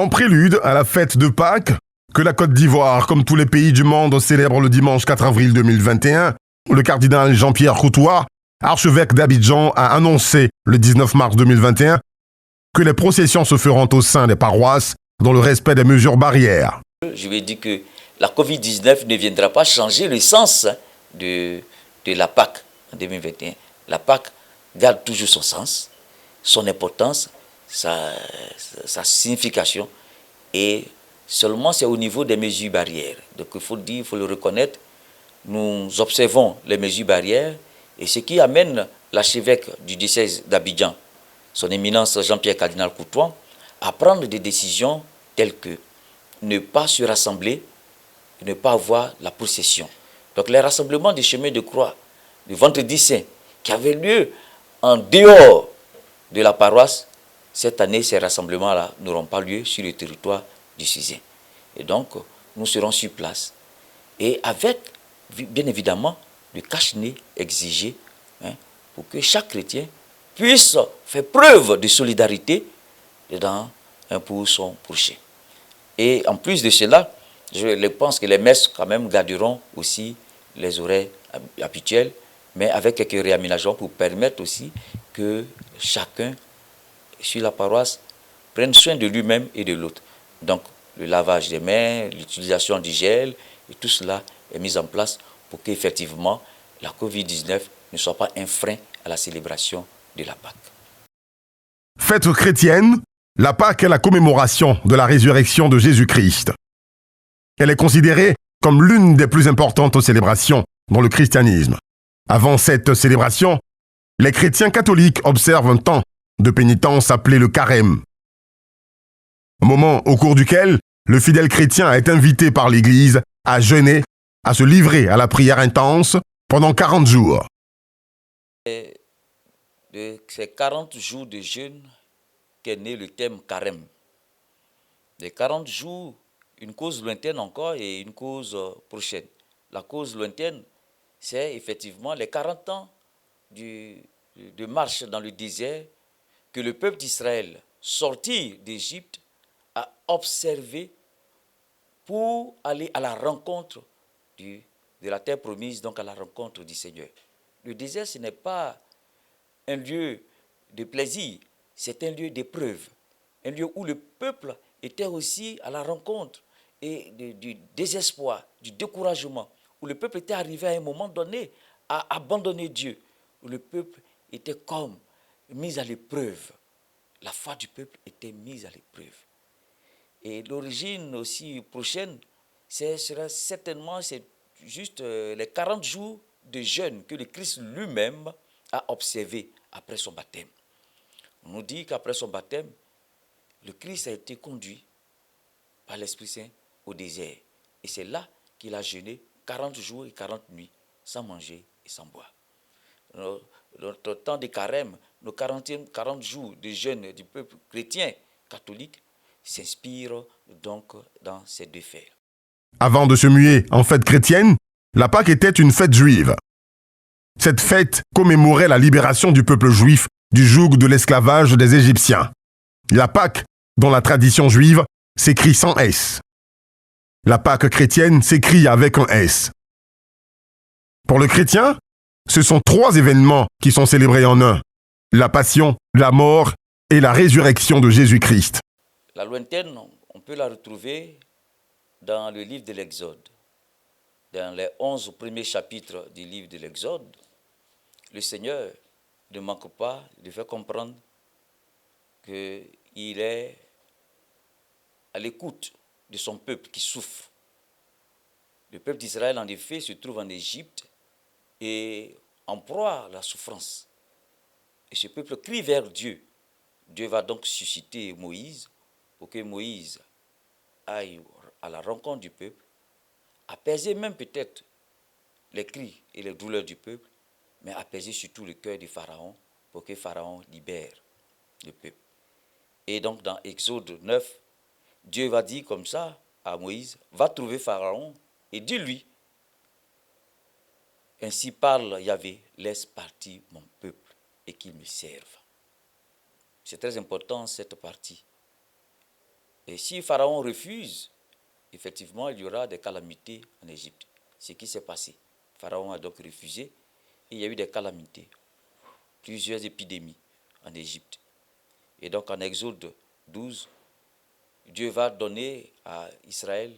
En prélude à la fête de Pâques, que la Côte d'Ivoire, comme tous les pays du monde, célèbre le dimanche 4 avril 2021, le cardinal Jean-Pierre Croutois, archevêque d'Abidjan, a annoncé le 19 mars 2021 que les processions se feront au sein des paroisses dans le respect des mesures barrières. Je vais dire que la Covid-19 ne viendra pas changer le sens de la Pâques en 2021. La Pâques garde toujours son sens, son importance, sa signification, et seulement c'est au niveau des mesures barrières. Donc il faut dire, il faut le reconnaître, nous observons les mesures barrières, et ce qui amène l'archevêque du diocèse d'Abidjan, son éminence Jean-Pierre Cardinal Croutois, à prendre des décisions telles que ne pas se rassembler, ne pas avoir la procession. Donc les rassemblements des chemins de croix, du vendredi saint, qui avaient lieu en dehors de la paroisse, cette année, ces rassemblements-là n'auront pas lieu sur le territoire du Cizé. Et donc, nous serons sur place. Et avec, bien évidemment, le cache-nez exigé, pour que chaque chrétien puisse faire preuve de solidarité pour son prochain. Et en plus de cela, je pense que les messes, quand même, garderont aussi les horaires habituels, mais avec quelques réaménagements pour permettre aussi que chacun, sur la paroisse, prenne soin de lui-même et de l'autre. Donc, le lavage des mains, l'utilisation du gel, et tout cela est mis en place pour qu'effectivement, la Covid-19 ne soit pas un frein à la célébration de la Pâque. Fête chrétienne, la Pâque est la commémoration de la résurrection de Jésus-Christ. Elle est considérée comme l'une des plus importantes célébrations dans le christianisme. Avant cette célébration, les chrétiens catholiques observent un temps de pénitence appelé le carême. Un moment au cours duquel le fidèle chrétien est invité par l'Église à jeûner, à se livrer à la prière intense pendant 40 jours. De ces 40 jours de jeûne qu'est né le thème carême. Les 40 jours, une cause lointaine encore et une cause prochaine. La cause lointaine, c'est effectivement les 40 ans de marche dans le désert que le peuple d'Israël, sorti d'Égypte, a observé pour aller à la rencontre de la terre promise, donc à la rencontre du Seigneur. Le désert, ce n'est pas un lieu de plaisir, c'est un lieu d'épreuve, un lieu où le peuple était aussi à la rencontre et du désespoir, du découragement, où le peuple était arrivé à un moment donné à abandonner Dieu, où le peuple était comme mis à l'épreuve. La foi du peuple était mise à l'épreuve. Et l'origine aussi prochaine, sera certainement juste les 40 jours de jeûne que le Christ lui-même a observé après son baptême. On nous dit qu'après son baptême, le Christ a été conduit par l'Esprit Saint au désert. Et c'est là qu'il a jeûné 40 jours et 40 nuits, sans manger et sans boire. Notre temps de carême, nos 40 jours de jeûne du peuple chrétien catholique s'inspirent donc dans ces deux faits. Avant de se muer en fête chrétienne, la Pâque était une fête juive. Cette fête commémorait la libération du peuple juif du joug de l'esclavage des Égyptiens. La Pâque, dans la tradition juive, s'écrit sans S. La Pâque chrétienne s'écrit avec un S. Pour le chrétien, ce sont 3 événements qui sont célébrés en un: la passion, la mort et la résurrection de Jésus-Christ. La lointaine, on peut la retrouver dans le livre de l'Exode. Dans les 11 premiers chapitres du livre de l'Exode, le Seigneur ne manque pas de faire comprendre qu'il est à l'écoute de son peuple qui souffre. Le peuple d'Israël, en effet, se trouve en Égypte et en proie à la souffrance. Et ce peuple crie vers Dieu. Dieu va donc susciter Moïse pour que Moïse aille à la rencontre du peuple, apaiser même peut-être les cris et les douleurs du peuple, mais apaiser surtout le cœur du Pharaon pour que Pharaon libère le peuple. Et donc dans Exode 9, Dieu va dire comme ça à Moïse: va trouver Pharaon et dis-lui, ainsi parle Yahvé, laisse partir mon peuple et qu'il me serve. C'est très important cette partie. Et si Pharaon refuse, effectivement, il y aura des calamités en Égypte. Ce qui s'est passé. Pharaon a donc refusé et il y a eu des calamités, plusieurs épidémies en Égypte. Et donc en Exode 12, Dieu va donner à Israël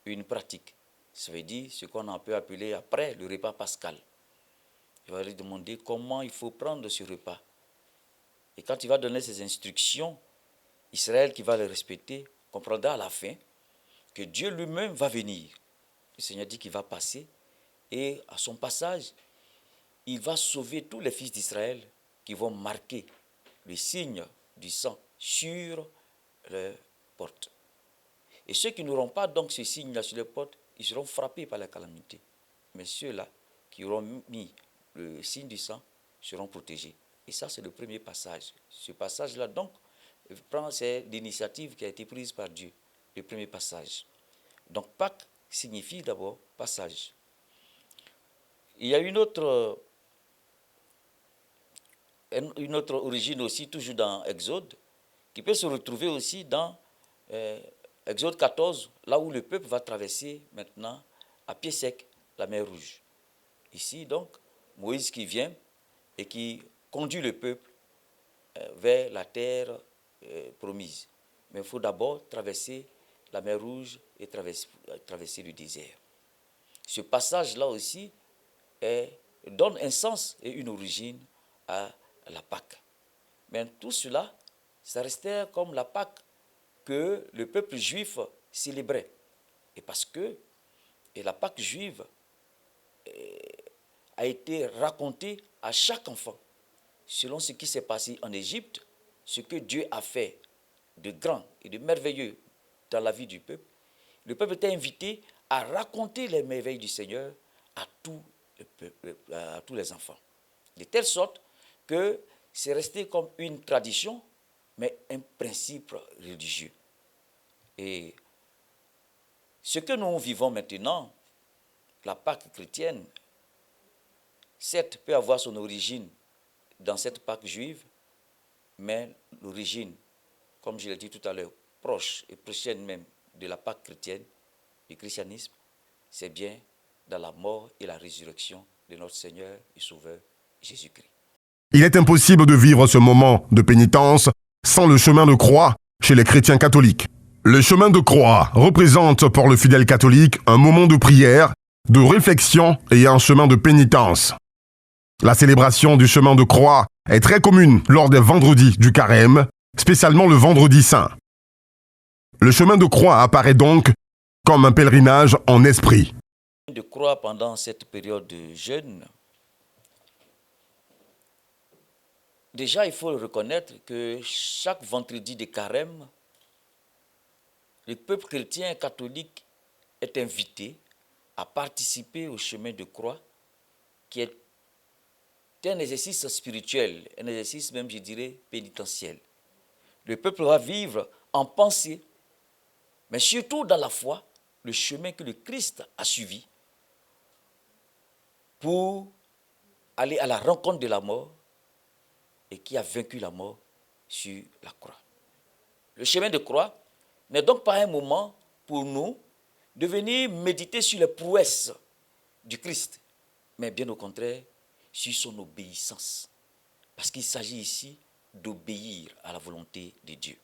une pratique. Ça veut dire ce qu'on peut appeler après le repas pascal. Il va lui demander comment il faut prendre ce repas. Et quand il va donner ses instructions, Israël qui va les respecter comprendra à la fin que Dieu lui-même va venir. Le Seigneur dit qu'il va passer et à son passage, il va sauver tous les fils d'Israël qui vont marquer le signe du sang sur leurs portes. Et ceux qui n'auront pas donc ce signe-là sur les portes, ils seront frappés par la calamité. Mais ceux-là qui auront mis le signe du sang seront protégés. Et ça, c'est le premier passage. Ce passage-là, donc, c'est l'initiative qui a été prise par Dieu, le premier passage. Donc, Pâques signifie d'abord passage. Il y a une autre origine aussi, toujours dans Exode, qui peut se retrouver aussi dans Exode 14, là où le peuple va traverser maintenant à pied sec la mer Rouge. Ici, donc, Moïse qui vient et qui conduit le peuple vers la terre promise. Mais il faut d'abord traverser la mer Rouge et traverser le désert. Ce passage-là aussi donne un sens et une origine à la Pâque. Mais tout cela, ça restait comme la Pâque que le peuple juif célébrait. Et parce que la Pâque juive a été racontée à chaque enfant, selon ce qui s'est passé en Égypte, ce que Dieu a fait de grand et de merveilleux dans la vie du peuple. Le peuple était invité à raconter les merveilles du Seigneur à tous les enfants. De telle sorte que c'est resté comme une tradition, mais un principe religieux. Et ce que nous vivons maintenant, la Pâque chrétienne, certes peut avoir son origine dans cette Pâque juive, mais l'origine, comme je l'ai dit tout à l'heure, proche et prochaine même de la Pâque chrétienne, du christianisme, c'est bien dans la mort et la résurrection de notre Seigneur et Sauveur Jésus-Christ. Il est impossible de vivre ce moment de pénitence sans le chemin de croix chez les chrétiens catholiques. Le chemin de croix représente pour le fidèle catholique un moment de prière, de réflexion et un chemin de pénitence. La célébration du chemin de croix est très commune lors des vendredis du carême, spécialement le vendredi saint. Le chemin de croix apparaît donc comme un pèlerinage en esprit. De croix pendant cette période de jeûne, déjà il faut reconnaître que chaque vendredi de carême, le peuple chrétien catholique est invité à participer au chemin de croix, qui est un exercice spirituel, un exercice même, je dirais, pénitentiel. Le peuple va vivre en pensée, mais surtout dans la foi, le chemin que le Christ a suivi pour aller à la rencontre de la mort et qui a vaincu la mort sur la croix. Le chemin de croix n'est donc pas un moment pour nous de venir méditer sur les prouesses du Christ, mais bien au contraire, sur son obéissance. Parce qu'il s'agit ici d'obéir à la volonté de Dieu.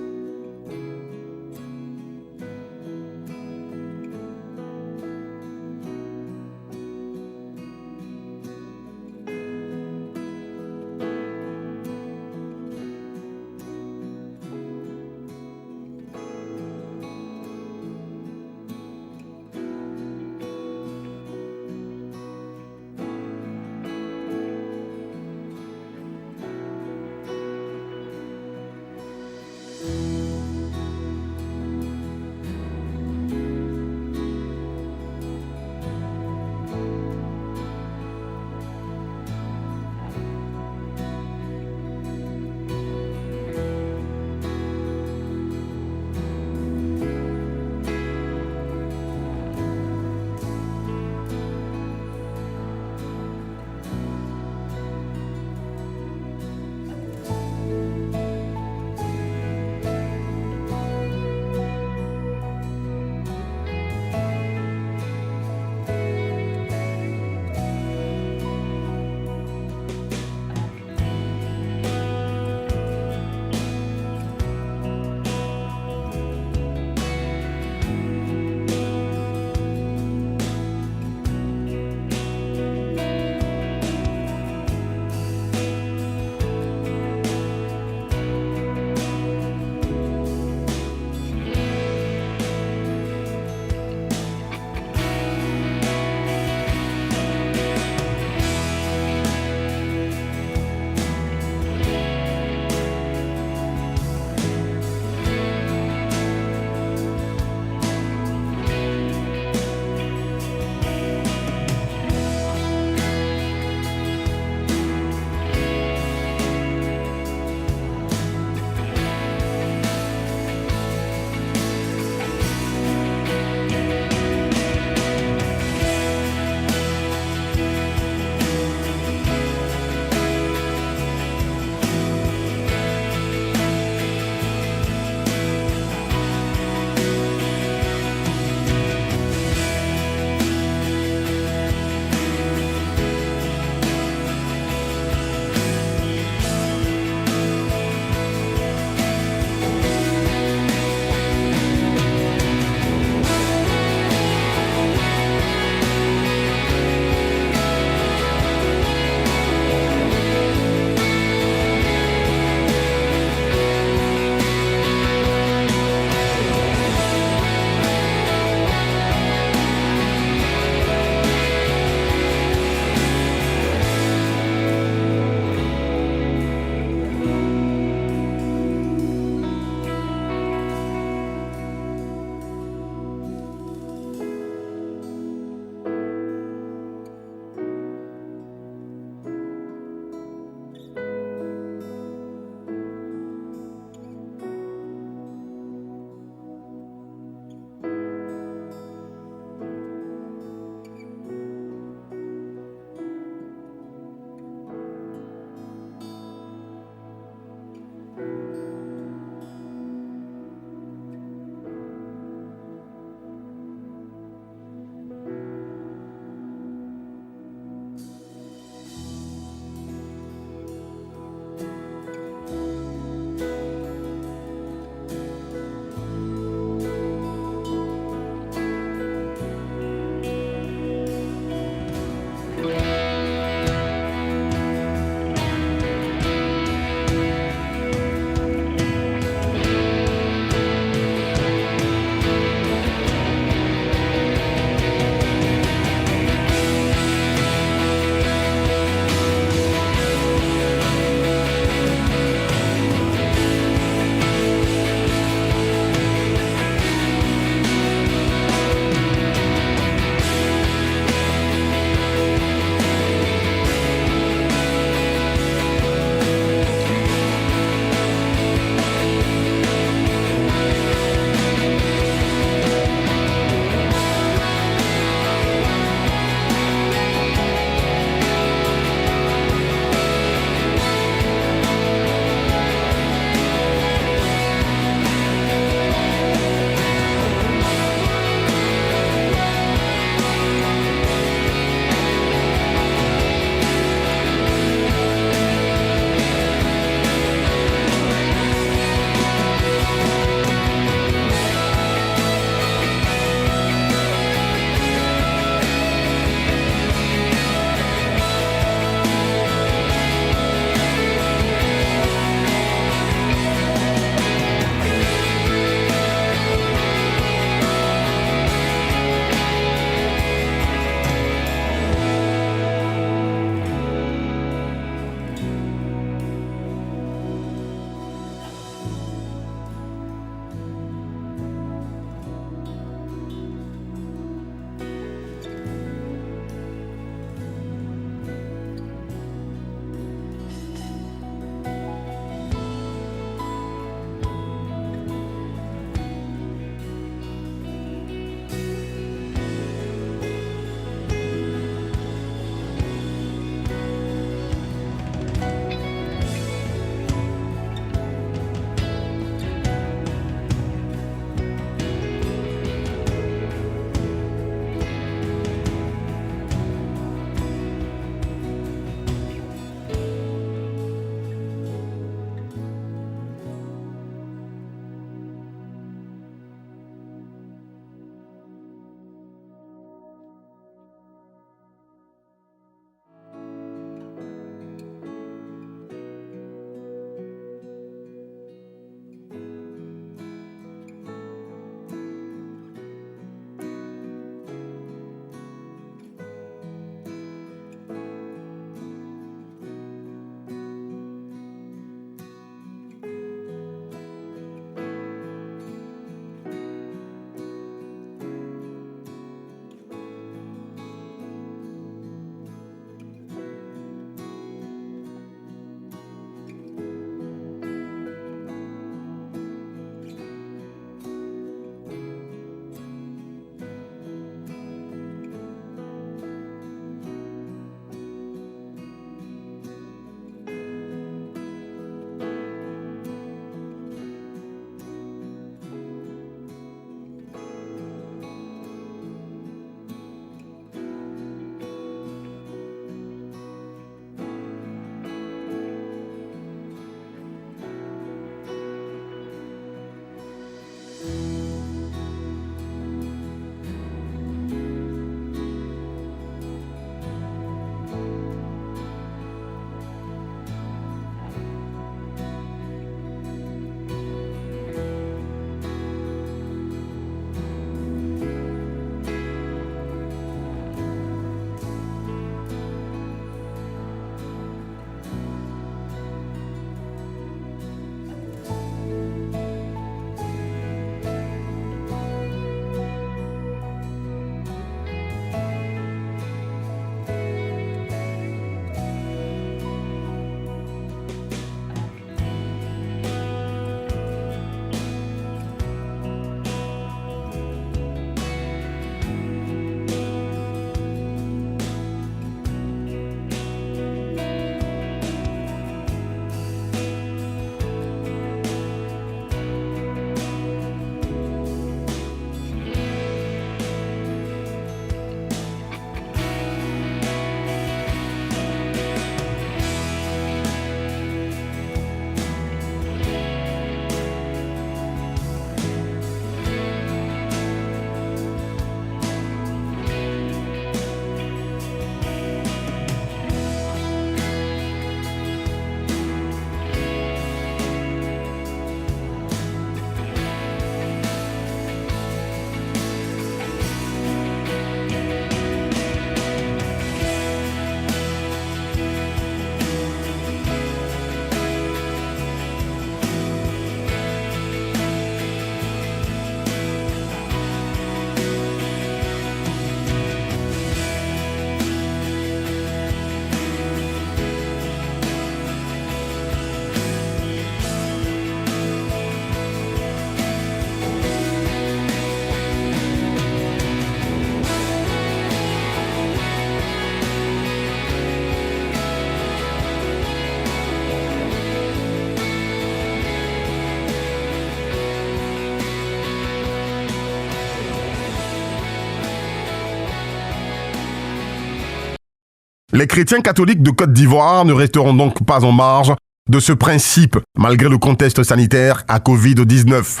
Les chrétiens catholiques de Côte d'Ivoire ne resteront donc pas en marge de ce principe, malgré le contexte sanitaire à Covid-19.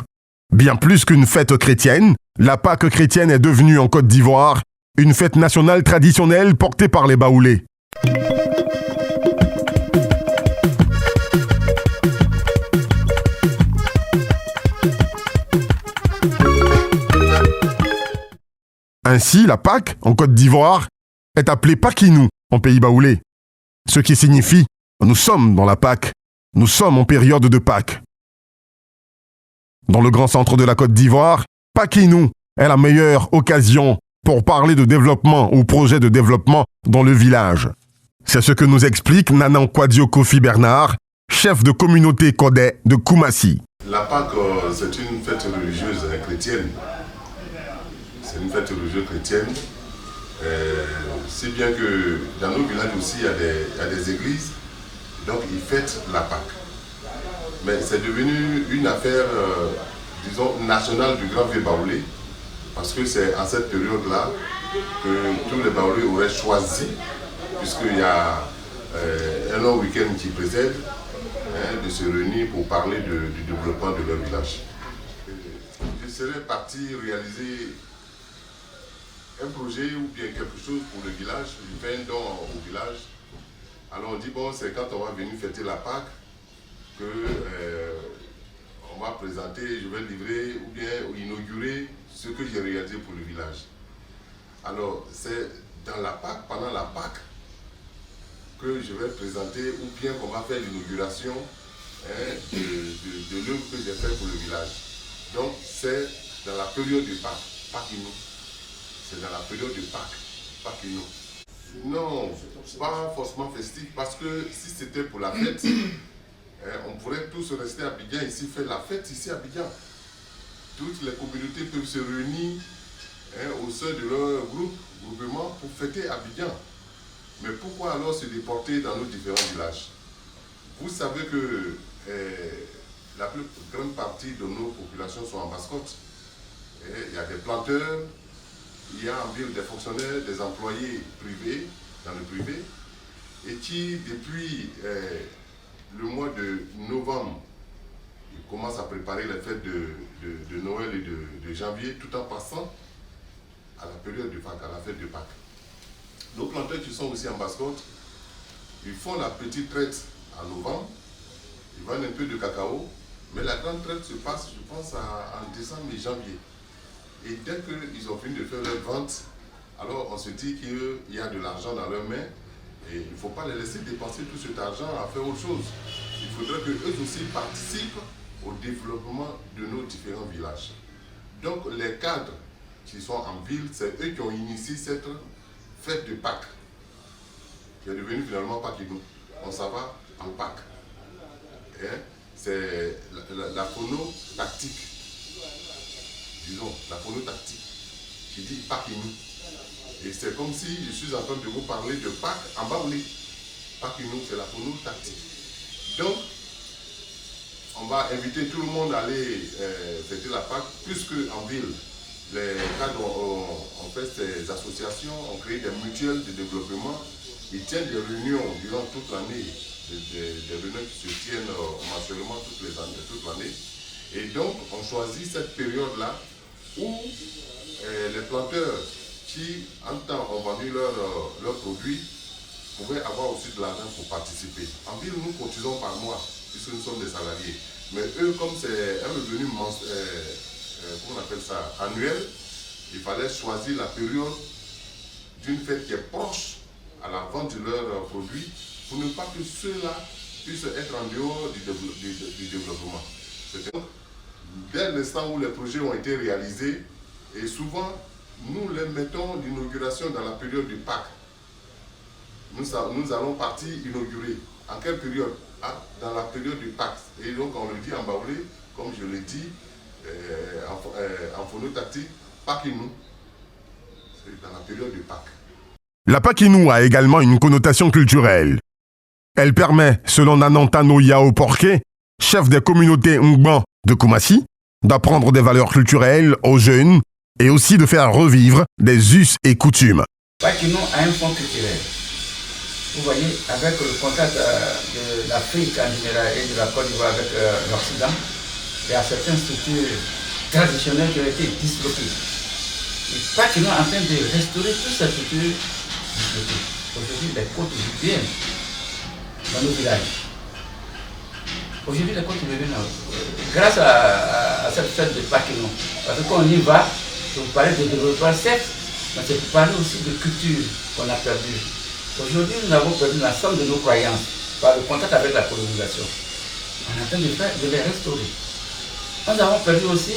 Bien plus qu'une fête chrétienne, la Pâque chrétienne est devenue en Côte d'Ivoire une fête nationale traditionnelle portée par les Baoulés. Ainsi, la Pâque, en Côte d'Ivoire, est appelée Pakinou en pays baoulé. Ce qui signifie « nous sommes dans la Pâque, nous sommes en période de Pâques ». Dans le grand centre de la Côte d'Ivoire, Pakinou est la meilleure occasion pour parler de développement ou projet de développement dans le village. C'est ce que nous explique Nanan Kwadio Kofi Bernard, chef de communauté Kodé de Koumassi. La Pâque, c'est une fête religieuse chrétienne. C'est une fête religieuse chrétienne. Si bien que dans nos villages aussi, il y a des églises, donc ils fêtent la Pâque. Mais c'est devenu une affaire, disons, nationale du Grand Vieux Baoulé, parce que c'est à cette période-là que tous les Baoulés auraient choisi, puisqu'il y a un long week-end qui précède, de se réunir pour parler du développement de leur village. Je serais parti réaliser un projet ou bien quelque chose pour le village, je fais un don au village. Alors on dit, bon, c'est quand on va venir fêter la Pâque que on va présenter, je vais livrer ou bien inaugurer ce que j'ai réalisé pour le village. Alors c'est dans la Pâque, pendant la Pâque, que je vais présenter ou bien qu'on va faire l'inauguration de l'œuvre que j'ai fait pour le village. Donc c'est dans la période de Pâques, Pakinou. C'est dans la période de Pâques, Pakinou. Non, pas forcément festif, parce que si c'était pour la fête, on pourrait tous rester à Abidjan ici, faire la fête ici à Abidjan. Toutes les communautés peuvent se réunir au sein de leur groupement pour fêter Abidjan. Mais pourquoi alors se déporter dans nos différents villages? Vous savez que la plus grande partie de nos populations sont en basse-côte. Il y a des planteurs, il y a en ville des fonctionnaires, des employés privés, dans le privé, et qui, depuis le mois de novembre, ils commencent à préparer les fêtes de Noël et de janvier, tout en passant à la période de Pâques, à la fête de Pâques. Nos planteurs qui sont aussi en basse-côte, ils font la petite traite en novembre, ils vendent un peu de cacao, mais la grande traite se passe, je pense, en décembre et janvier. Et dès qu'ils ont fini de faire leur vente, alors on se dit qu'il y a de l'argent dans leurs mains et il ne faut pas les laisser dépenser tout cet argent à faire autre chose. Il faudrait qu'eux aussi participent au développement de nos différents villages. Donc les cadres qui sont en ville, c'est eux qui ont initié cette fête de Pâques, qui est devenue finalement Pakinou. On s'en va en Pâques. C'est la phono-tactique. Disons, la phono-tactique, qui dit Pakinou. Et c'est comme si je suis en train de vous parler de Pâques en baoulé. Pakinou, c'est la phono-tactique. Donc, on va inviter tout le monde à aller fêter la Pâques, puisque en ville, les cadres ont fait ces associations, ont créé des mutuelles de développement. Ils tiennent des réunions durant toute l'année, des réunions qui se tiennent mensuellement toute l'année. Et donc, on choisit cette période-là où les planteurs qui, en temps, ont vendu leurs produits, pouvaient avoir aussi de l'argent pour participer. En ville, nous cotisons par mois, puisque nous sommes des salariés. Mais eux, comme c'est un revenu comment on appelle ça, annuel, il fallait choisir la période d'une fête qui est proche à la vente de leurs produits, pour ne pas que ceux-là puissent être en dehors du développement. Donc, dès l'instant où les projets ont été réalisés, et souvent, nous les mettons l'inauguration dans la période du Pâques. Nous allons partir inaugurer. En quelle période? Dans la période du Pâques. Et donc, on le dit en baoulé, comme je l'ai dit, en phono-tactique, Pakinou. C'est dans la période du Pâques. La Pakinou a également une connotation culturelle. Elle permet, selon Nanantano Yao Porqué, chef des communautés Ngban de Koumassi, d'apprendre des valeurs culturelles aux jeunes et aussi de faire revivre des us et coutumes. Pakinou a un fond culturel. vous voyez, avec le contact de l'Afrique en général et de la Côte d'Ivoire avec l'Occident, il y a certaines structures traditionnelles qui ont été disloquées. Et Paquino est en train de restaurer toutes ces structures disloquées. Aujourd'hui, les côtes reviennent dans nos villages. Aujourd'hui, les côtes reviennent grâce à cette fête de Paquino. Parce que quand on y va, vous parlez de développement, certes, mais c'est pour parler aussi de culture qu'on a perdu. Aujourd'hui, nous avons perdu l'ensemble de nos croyances par le contact avec la colonisation. On est en train de les restaurer. Nous avons perdu aussi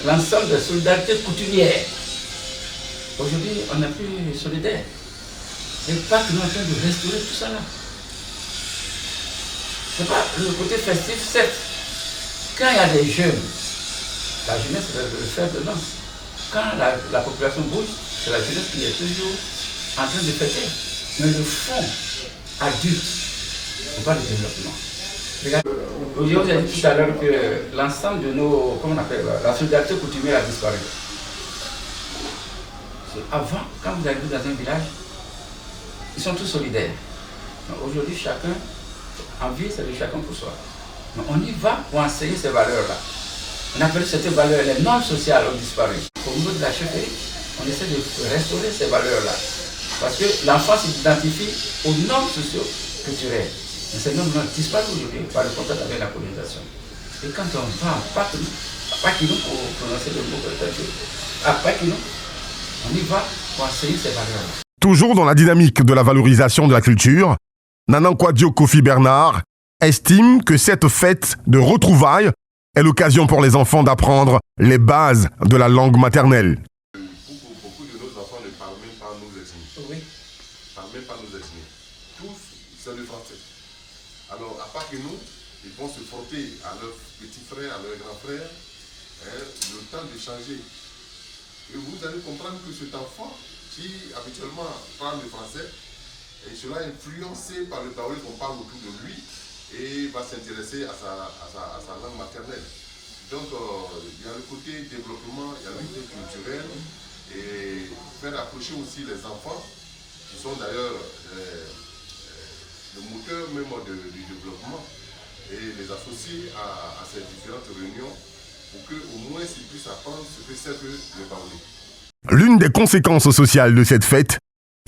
l'ensemble de solidarité coutumière. Aujourd'hui, on n'est plus solidaire. Et pas que nous sommes en train de restaurer tout ça là. C'est pas le côté festif, certes. Quand il y a des jeunes, la jeunesse c'est le fer de lance. Quand la population bouge, c'est la jeunesse qui est toujours en train de fêter. Mais le fond adulte, on parle de développement. Aujourd'hui, vous avez dit tout à l'heure que l'ensemble de nos, comment on appelle, la solidarité coutumière a disparu. Avant, quand vous arrivez dans un village, ils sont tous solidaires. Aujourd'hui, chacun, en vie, c'est de chacun pour soi. Mais on y va pour enseigner ces valeurs-là. On appelle cette valeur, les normes sociales ont disparu. Au niveau de la chefferie, on essaie de restaurer ces valeurs-là. Parce que l'enfant s'identifie aux normes socio-culturelles. Mais ces normes disparues aujourd'hui par le contact avec la colonisation. Et quand on va à Paquino, pour prononcer le mot à Paquino, on y va pour enseigner ces valeurs-là. Toujours dans la dynamique de la valorisation de la culture, Nana Kwadio Kofi Bernard estime que cette fête de retrouvailles est l'occasion pour les enfants d'apprendre les bases de la langue maternelle. Beaucoup de nos enfants ne parlent même pas nos ethnies. Oui. Ne parlent même pas nos ethnies. Tous, c'est le français. Alors, à part que nous, ils vont se frotter à leurs petits frères, à leurs grands frères, le temps de changer. Et vous allez comprendre que cet enfant qui habituellement parle le français, et sera influencé par le baoulé qu'on parle autour de lui et va s'intéresser à sa langue maternelle. Donc il y a le côté développement, il y a le côté culturel et faire approcher aussi les enfants qui sont d'ailleurs le moteur même du développement et les associer à ces différentes réunions pour qu'au moins ils puissent apprendre ce que c'est que le baoulé. L'une des conséquences sociales de cette fête,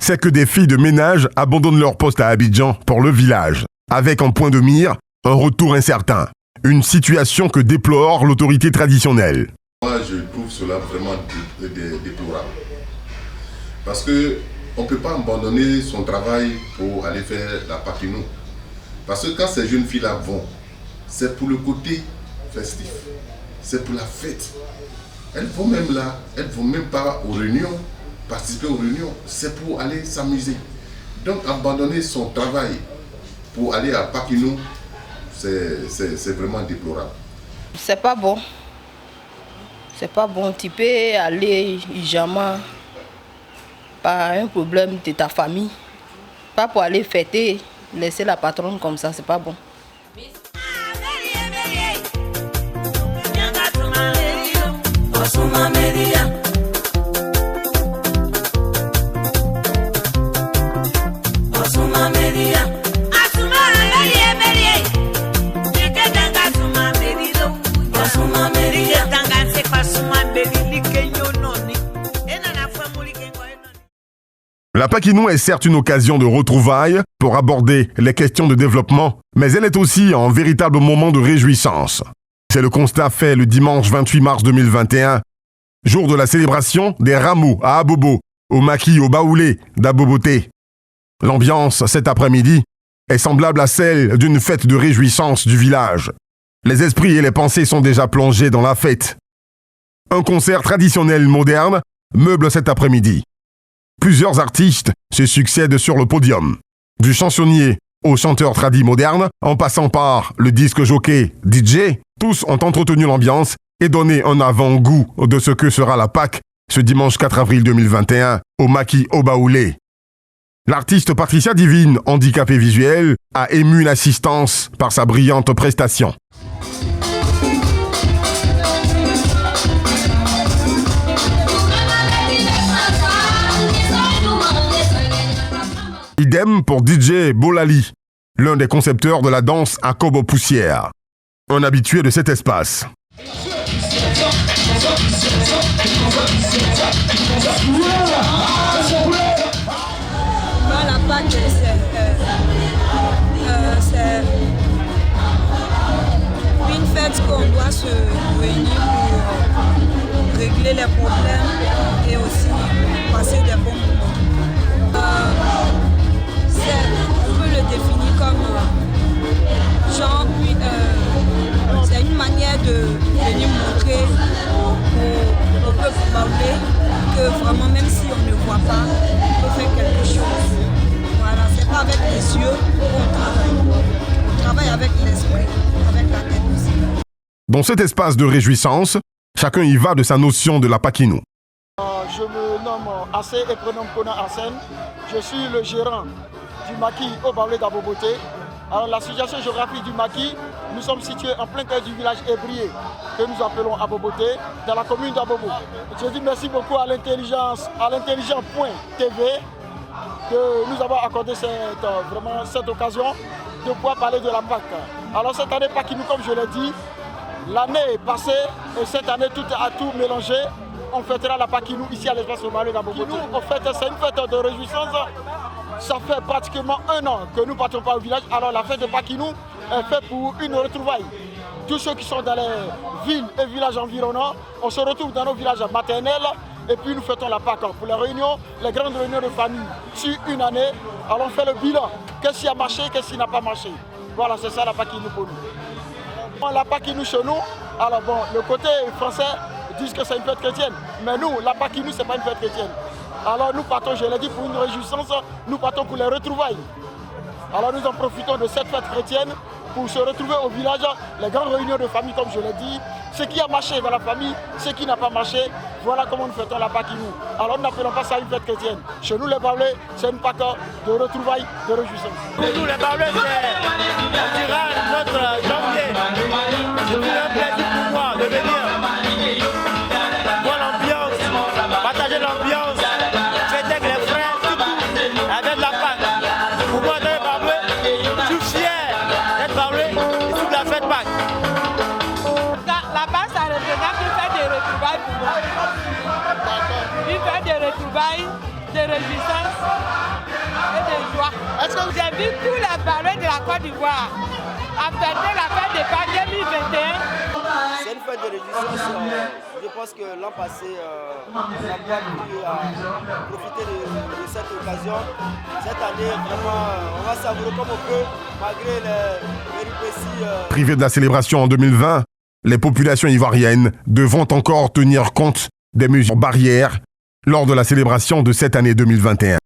c'est que des filles de ménage abandonnent leur poste à Abidjan pour le village, avec en point de mire un retour incertain. Une situation que déplore l'autorité traditionnelle. Moi, je trouve cela vraiment déplorable. Parce qu'on ne peut pas abandonner son travail pour aller faire la Paquino. Parce que quand ces jeunes filles-là vont, c'est pour le côté festif. C'est pour la fête. Elles vont même là, elles ne vont même pas aux réunions, participer aux réunions. C'est pour aller s'amuser. Donc abandonner son travail pour aller à Paquino, c'est vraiment déplorable. C'est pas bon. C'est pas bon. Tu peux aller jamais par un problème de ta famille. Pas pour aller fêter, laisser la patronne comme ça, c'est pas bon. La Paquino est certes une occasion de retrouvailles pour aborder les questions de développement, mais elle est aussi un véritable moment de réjouissance. C'est le constat fait le dimanche 28 mars 2021, jour de la célébration des rameaux à Abobo, au maquis au baoulé d'Aboboté. L'ambiance cet après-midi est semblable à celle d'une fête de réjouissance du village. Les esprits et les pensées sont déjà plongés dans la fête. Un concert traditionnel moderne meuble cet après-midi. Plusieurs artistes se succèdent sur le podium. Du chansonnier au chanteur tradi moderne, en passant par le disque jockey DJ, tous ont entretenu l'ambiance et donné un avant-goût de ce que sera la Pâque ce dimanche 4 avril 2021 au maquis au baoulé. L'artiste Patricia Divine, handicapée visuelle, a ému l'assistance par sa brillante prestation. Idem pour DJ Bolali, l'un des concepteurs de la danse Akobo Poussière, un habitué de cet espace. La Pâque, c'est une fête qu'on doit se réunir pour régler les problèmes et aussi passer des bons moments. On peut le définir comme c'est une manière de venir montrer au peuple baoulé que vraiment, même si on ne voit pas, on peut faire quelque chose. Voilà, c'est pas avec les yeux qu'on travaille. On travaille avec l'esprit, avec la tête aussi. Dans cet espace de réjouissance, chacun y va de sa notion de la Pakinou. Je me nomme Assé et prénomme Kona Arsène. Je suis le gérant du maquis au Baoulé d'Aboboté. Alors la situation géographique du maquis, nous sommes situés en plein cœur du village ébrié que nous appelons Aboboté, dans la commune d'Abobo. Je dis merci beaucoup à l'intelligent.tv de nous avoir accordé cette occasion de pouvoir parler de la Pâque. Alors cette année Pakinou, comme je l'ai dit, l'année passée et cette année tout a tout mélangé. On fêtera la Pakinou ici à l'espace au Baoulé d'Aboboté. En fait, c'est une fête de réjouissance. Ça fait pratiquement 1 an que nous ne partons pas au village. Alors la fête de Pakinou est faite pour une retrouvaille. Tous ceux qui sont dans les villes et villages environnants, on se retrouve dans nos villages maternels et puis nous fêtons la Pâque pour les réunions, les grandes réunions de famille. Sur une année, alors on fait le bilan. Qu'est-ce qui a marché, qu'est-ce qui n'a pas marché. Voilà, c'est ça la Pakinou pour nous. La Pakinou chez nous, alors bon, le côté français disent que c'est une fête chrétienne, mais nous, la Pakinou, ce n'est pas une fête chrétienne. Alors nous partons, je l'ai dit, pour une réjouissance, nous partons pour les retrouvailles. Alors nous en profitons de cette fête chrétienne pour se retrouver au village, les grandes réunions de famille, comme je l'ai dit, ce qui a marché dans la famille, ce qui n'a pas marché, voilà comment nous fêtons la Pakinou. Alors nous n'appelons pas ça une fête chrétienne. Chez nous, les Baoulés, c'est une Pâque de retrouvailles, de réjouissance. Pour nous, les Baoulés, on dira notre janvier. C'est un plaisir pour moi de venir voir l'ambiance, partager l'ambiance, fêter avec les frères, surtout avec la Pâque. Pour moi, dans les Baoulés, je suis fier d'être Baoulé et toute la fête Pâque. La Pâque, ça représente une fête de retrouvailles pour moi. Une fête de retrouvailles, de réjouissance et de joie. J'invite tous les Baoulés de la Côte d'Ivoire à fêter la fête de Pâques 2021. C'est une fête de réjouissance. Je pense que l'an passé, on n'a pas pu profiter de cette occasion. Cette année, vraiment, on va savourer comme on peut, malgré les péripéties. Privées de la célébration en 2020, les populations ivoiriennes devront encore tenir compte des mesures barrières lors de la célébration de cette année 2021.